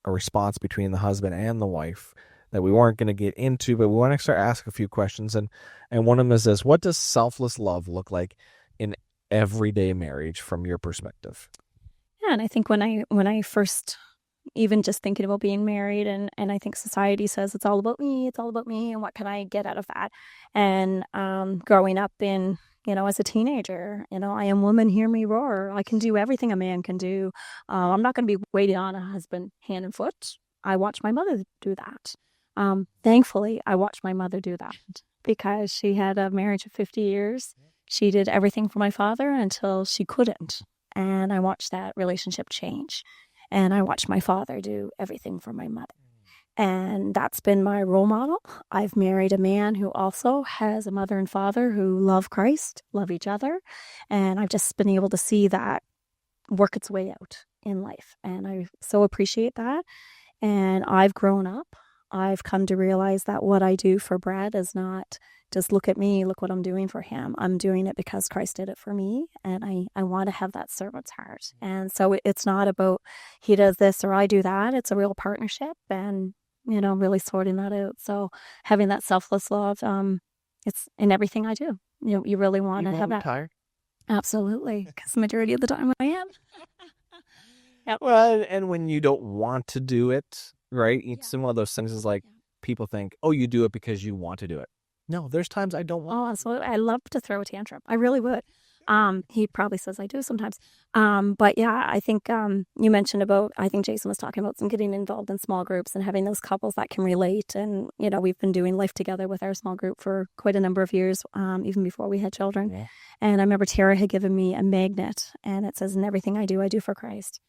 response between the husband and the wife that we weren't going to get into, but we want to start asking a few questions. And one of them is this: what does selfless love look like in everyday marriage from your perspective? Yeah, and I think when I first, even just thinking about being married, and I think society says it's all about me, and what can I get out of that? And growing up in, as a teenager, I am woman, hear me roar. I can do everything a man can do. I'm not going to be waiting on a husband hand and foot. I watched my mother do that. Thankfully, I watched my mother do that because she had a marriage of 50 years. She did everything for my father until she couldn't. And I watched that relationship change. And I watched my father do everything for my mother. And that's been my role model. I've married a man who also has a mother and father who love Christ, love each other. And I've just been able to see that work its way out in life. And I so appreciate that. And I've grown up. I've come to realize that what I do for Brad is not just look at me, look what I'm doing for him. I'm doing it because Christ did it for me. And I want to have that servant's heart. And so it's not about he does this or I do that. It's a real partnership and, really sorting that out. So having that selfless love, it's in everything I do. You really want to have that. Tired? Absolutely. Because the majority of the time I am. Yep. Well, and when you don't want to do it, right? It's one of those things is like people think, oh, you do it because you want to do it. No, there's times I don't want. Oh, absolutely. I love to throw a tantrum. I really would. He probably says I do sometimes. But yeah, I think you mentioned about, I think Jason was talking about some getting involved in small groups and having those couples that can relate. And, we've been doing life together with our small group for quite a number of years, even before we had children. Yeah. And I remember Tara had given me a magnet and it says, in everything I do for Christ.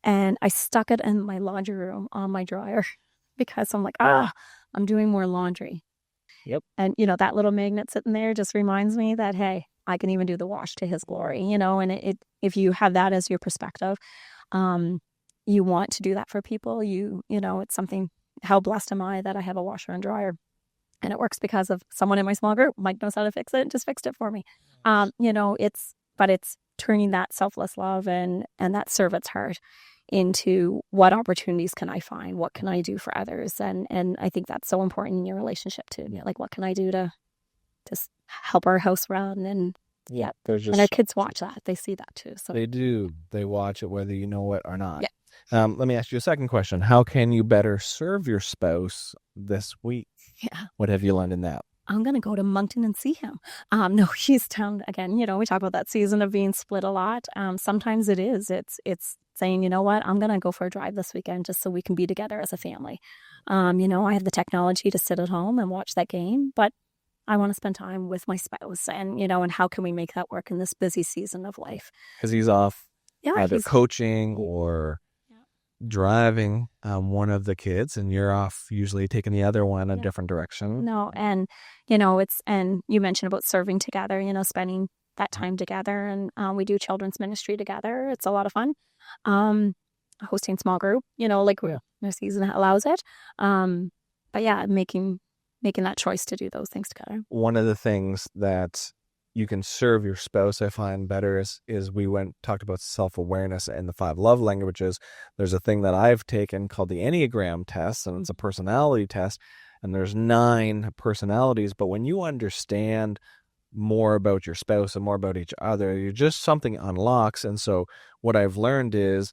And I stuck it in my laundry room on my dryer because I'm like, I'm doing more laundry. Yep. And, that little magnet sitting there just reminds me that, hey, I can even do the wash to his glory, and if you have that as your perspective, you want to do that for people. It's something, how blessed am I that I have a washer and dryer, and it works because of someone in my small group. Mike knows how to fix it and just fixed it for me. It's turning that selfless love and that servant's heart into what opportunities can I find? What can I do for others? And I think that's so important in your relationship too. Yeah. Like, what can I do to just help our house run? And and our kids watch that. They see that too. So they do. They watch it whether you know it or not. Yeah. Let me ask you a second question. How can you better serve your spouse this week? Yeah. What have you learned in that? I'm going to go to Moncton and see him. No, he's down again. We talk about that season of being split a lot. Sometimes it is. It's saying, you know what, I'm going to go for a drive this weekend just so we can be together as a family. I have the technology to sit at home and watch that game, but I want to spend time with my spouse and, and how can we make that work in this busy season of life? Because he's off either coaching or driving one of the kids, and you're off usually taking the other one a different direction. No, and and you mentioned about serving together, spending that time together, and we do children's ministry together. It's a lot of fun. Hosting small group, the season that allows it. But yeah, making that choice to do those things together. One of the things that you can serve your spouse, I find better is we talked about self-awareness and the 5 love languages. There's a thing that I've taken called the Enneagram Test, and it's a personality test, and there's 9 personalities. But when you understand more about your spouse and more about each other, something unlocks. And so what I've learned is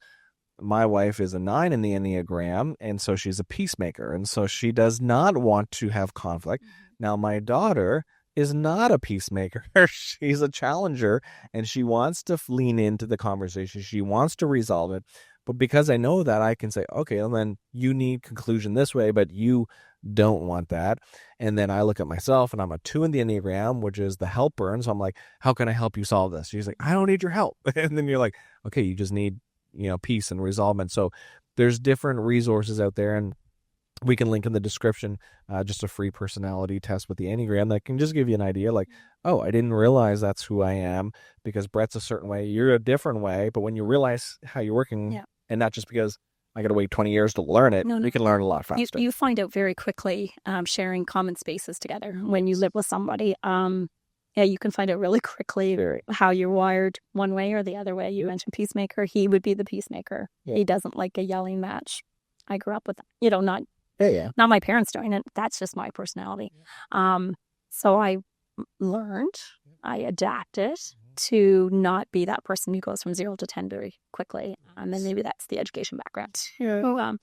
my wife is a 9 in the Enneagram, and so she's a peacemaker, and so she does not want to have conflict. Now, my daughter is not a peacemaker. She's a challenger, and she wants to lean into the conversation. She wants to resolve it. But because I know that, I can say, okay, well, then you need conclusion this way, but you don't want that. And then I look at myself, and I'm a 2 in the Enneagram, which is the helper. And so I'm like, how can I help you solve this? She's like, I don't need your help. And then you're like, okay, you just need, peace and resolvement. So there's different resources out there, and we can link in the description just a free personality test with the Enneagram that can just give you an idea like, oh, I didn't realize that's who I am because Brett's a certain way, you're a different way. But when you realize how you're working, and not just because I got to wait 20 years to learn it, we can learn a lot faster. You find out very quickly sharing common spaces together when you live with somebody. Yeah, you can find out really quickly how you're wired one way or the other way. You mentioned peacemaker. He would be the peacemaker. Yeah. He doesn't like a yelling match. I grew up with that. Not Yeah. not my parents doing it. That's just my personality. So I learned, I adapted to not be that person who goes from 0 to 10 very quickly. And maybe that's the education background. Yeah.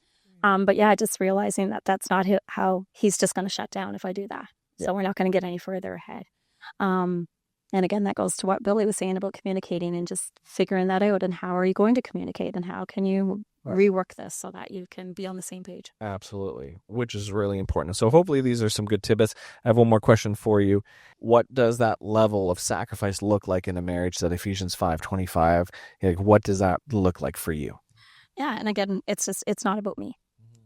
But yeah, just realizing that that's not how he's just going to shut down if I do that. So we're not going to get any further ahead. And again, that goes to what Billy was saying about communicating and just figuring that out. And how are you going to communicate? And how can you rework this so that you can be on the same page? Absolutely, which is really important. So hopefully these are some good tidbits. I have one more question for you. What does that level of sacrifice look like in a marriage? That Ephesians 5:25. Like, what does that look like for you? Yeah, and again, it's not about me.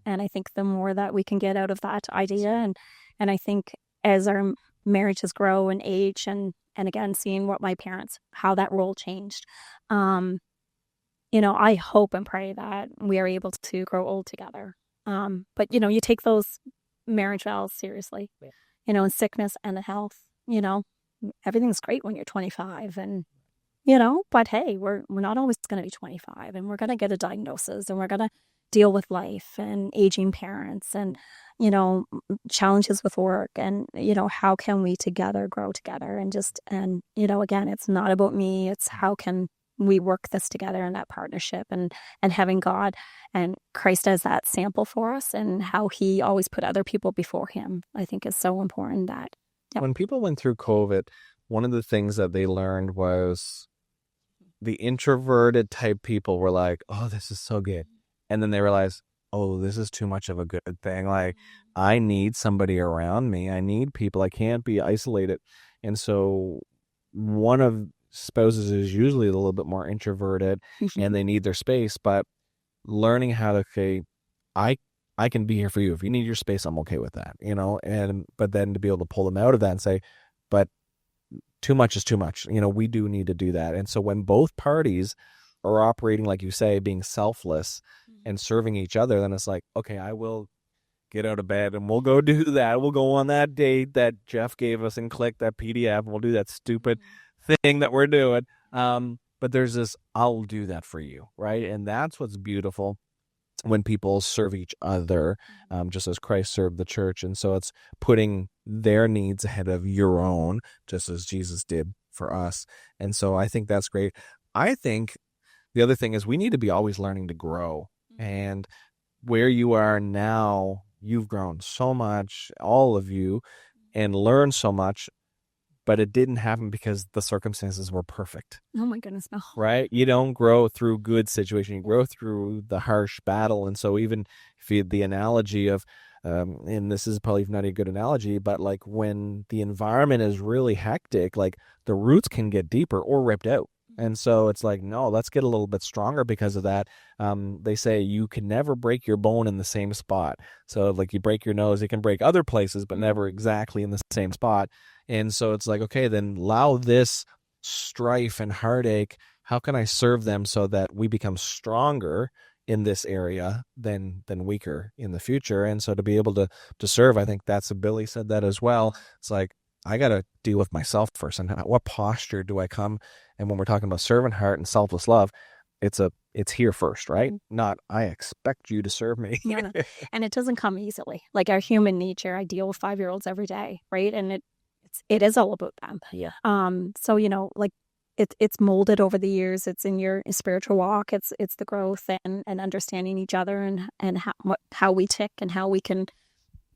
And I think the more that we can get out of that idea, and I think as our marriages grow and age, and again, seeing what my parents, how that role changed, I hope and pray that we are able to grow old together. But you take those marriage vows seriously, in sickness and in health. Everything's great when you're 25, and but hey, we're not always going to be 25, and we're going to get a diagnosis, and we're going to deal with life and aging parents, and challenges with work, and how can we together grow together, and again, it's not about me. It's how can we work this together in that partnership, and having God and Christ as that sample for us, and how he always put other people before him, I think is so important. That When people went through COVID, one of the things that they learned was the introverted type people were like, oh, this is so good. And then they realized, oh, this is too much of a good thing. Like, I need somebody around me. I need people. I can't be isolated. And so one of spouses is usually a little bit more introverted and they need their space, but learning how to say, I can be here for you. If you need your space, I'm okay with that, but then to be able to pull them out of that and say, but too much is too much. We do need to do that. And so when both parties are operating, like you say, being selfless and serving each other, then it's like, okay, I will get out of bed and we'll go do that. We'll go on that date that Geoff gave us and click that PDF and we'll do that stupid thing that we're doing. But there's this, I'll do that for you, right? And that's what's beautiful when people serve each other, just as Christ served the church. And so it's putting their needs ahead of your own, just as Jesus did for us. And so I think that's great. I think the other thing is we need to be always learning to grow. And where you are now, you've grown so much, all of you, and learned so much, but it didn't happen because the circumstances were perfect. Oh my goodness, no. Right? You don't grow through good situation. You grow through the harsh battle. And so even if you had the analogy of, and this is probably not a good analogy, but like when the environment is really hectic, like the roots can get deeper or ripped out. And so it's like, no, let's get a little bit stronger because of that. They say you can never break your bone in the same spot. So like you break your nose, it can break other places, but never exactly in the same spot. And so it's like, okay, then allow this strife and heartache. How can I serve them so that we become stronger in this area than weaker in the future? And so to be able to serve, I think that's Billy said that as well. It's like, I got to deal with myself first. And what posture do I come? And when we're talking about servant heart and selfless love, it's here first, right? Not, I expect you to serve me. No. And it doesn't come easily. Like our human nature, I deal with 5-year-olds every day, right? And it is all about them. Yeah. So, like it's molded over the years. It's in your spiritual walk. It's the growth and understanding each other and how we tick and how we can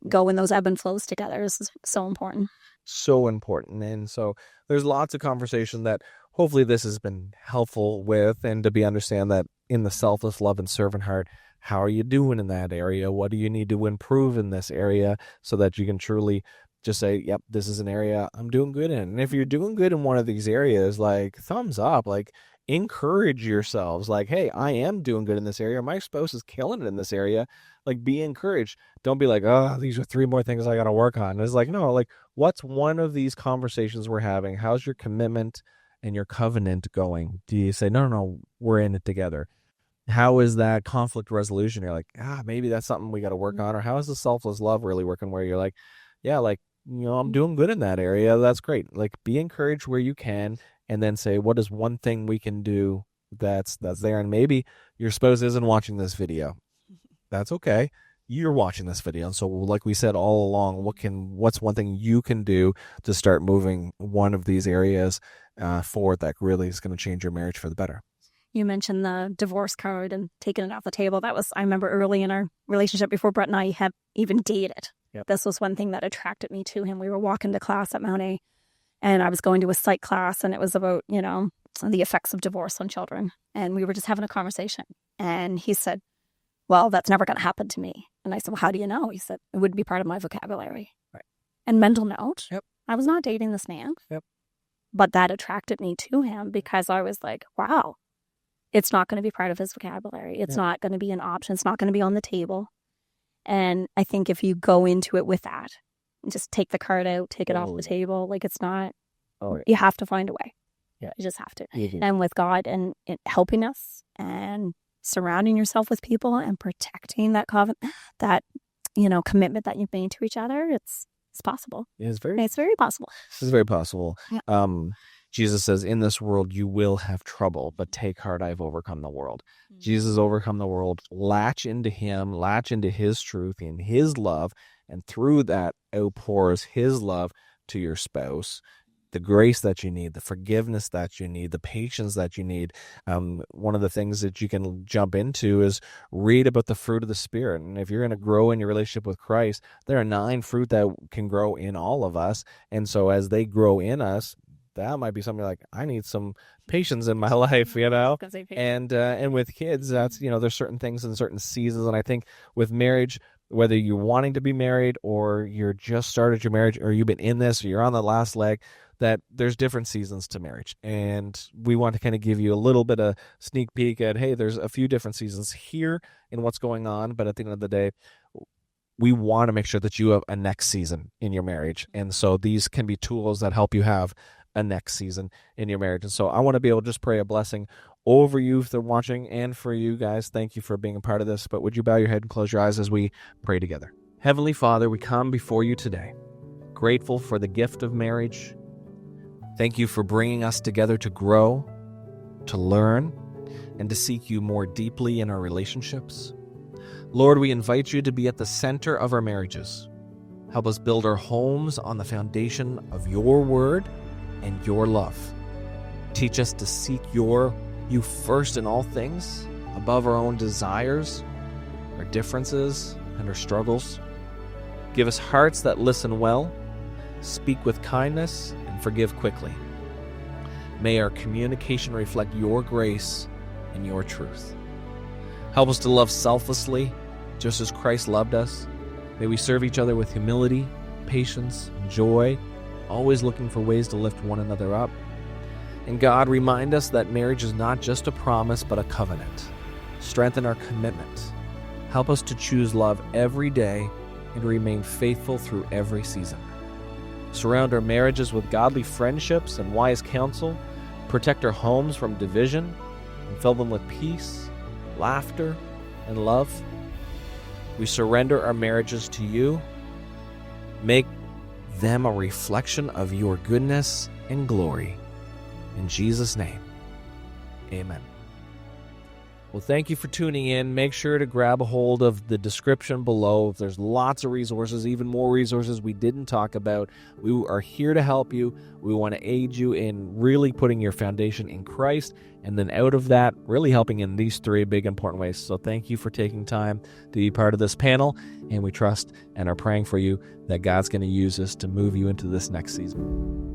go in those ebb and flows together is so important. So important. And so there's lots of conversation that hopefully this has been helpful with, and to understand that in the selfless love and servant heart, how are you doing in that area? What do you need to improve in this area so that you can truly just say, yep, this is an area I'm doing good in. And if you're doing good in one of these areas, like thumbs up, like encourage yourselves. Like, hey, I am doing good in this area. My spouse is killing it in this area. Like, be encouraged. Don't be like, oh, these are 3 more things I got to work on. It's like, no, like, what's one of these conversations we're having? How's your commitment and your covenant going? Do you say, no, we're in it together? How is that conflict resolution? You're like, maybe that's something we got to work on. Or how is the selfless love really working, where you're like, yeah, like I'm doing good in that area. That's great. Like, be encouraged where you can, and then say, what is one thing we can do that's there? And maybe your spouse isn't watching this video. That's okay. You're watching this video. And so, like we said all along, what's one thing you can do to start moving one of these areas forward that really is going to change your marriage for the better? You mentioned the divorce card and taking it off the table. I remember early in our relationship, before Brett and I had even dated. Yep. This was one thing that attracted me to him. We were walking to class at Mount A, and I was going to a psych class, and it was about, the effects of divorce on children. And we were just having a conversation. And he said, well, that's never going to happen to me. And I said, well, how do you know? He said, it wouldn't be part of my vocabulary. Right. And mental note, yep. I was not dating this man. Yep. But that attracted me to him because I was like, wow, it's not going to be part of his vocabulary. It's not going to be an option. It's not going to be on the table. And I think if you go into it with that, and just take the card out, take it off the table, like it's not, you have to find a way. Yeah. You just have to. Mm-hmm. And with God and helping us and surrounding yourself with people and protecting that commitment that you've made to each other, it's possible. It's very possible. It's very possible. Yeah. Jesus says, in this world you will have trouble, but take heart, I've overcome the world. Mm-hmm. Jesus overcome the world. Latch into him, latch into his truth and his love, and through that outpours his love to your spouse. The grace that you need, the forgiveness that you need, the patience that you need. One of the things that you can jump into is read about the fruit of the Spirit. And if you're going to grow in your relationship with Christ, there are 9 fruit that can grow in all of us. And so as they grow in us, that might be something like, I need some patience in my life, and with kids, that's, there's certain things in certain seasons. And I think with marriage, whether you're wanting to be married or you're just started your marriage or you've been in this or you're on the last leg, that there's different seasons to marriage. And we want to kind of give you a little bit of sneak peek at, hey, there's a few different seasons here in what's going on. But at the end of the day, we want to make sure that you have a next season in your marriage. And so these can be tools that help you have a next season in your marriage. And so I want to be able to just pray a blessing over you if they're watching, and for you guys. Thank you for being a part of this. But would you bow your head and close your eyes as we pray together? Heavenly Father, we come before you today, grateful for the gift of marriage. Thank you for bringing us together to grow, to learn, and to seek you more deeply in our relationships. Lord, we invite you to be at the center of our marriages. Help us build our homes on the foundation of your word and your love. Teach us to seek you first in all things, above our own desires, our differences, and our struggles. Give us hearts that listen well, speak with kindness, and forgive quickly. May our communication reflect your grace and your truth. Help us to love selflessly, just as Christ loved us. May we serve each other with humility, patience, and joy, always looking for ways to lift one another up. And God, remind us that marriage is not just a promise, but a covenant. Strengthen our commitment. Help us to choose love every day and remain faithful through every season. Surround our marriages with godly friendships and wise counsel. Protect our homes from division and fill them with peace, laughter, and love. We surrender our marriages to you. Make them a reflection of your goodness and glory. In Jesus' name, amen. Well, thank you for tuning in. Make sure to grab a hold of the description below. There's lots of resources, even more resources we didn't talk about. We are here to help you. We want to aid you in really putting your foundation in Christ, and then out of that, really helping in these 3 big important ways. So thank you for taking time to be part of this panel, and we trust and are praying for you that God's going to use this to move you into this next season.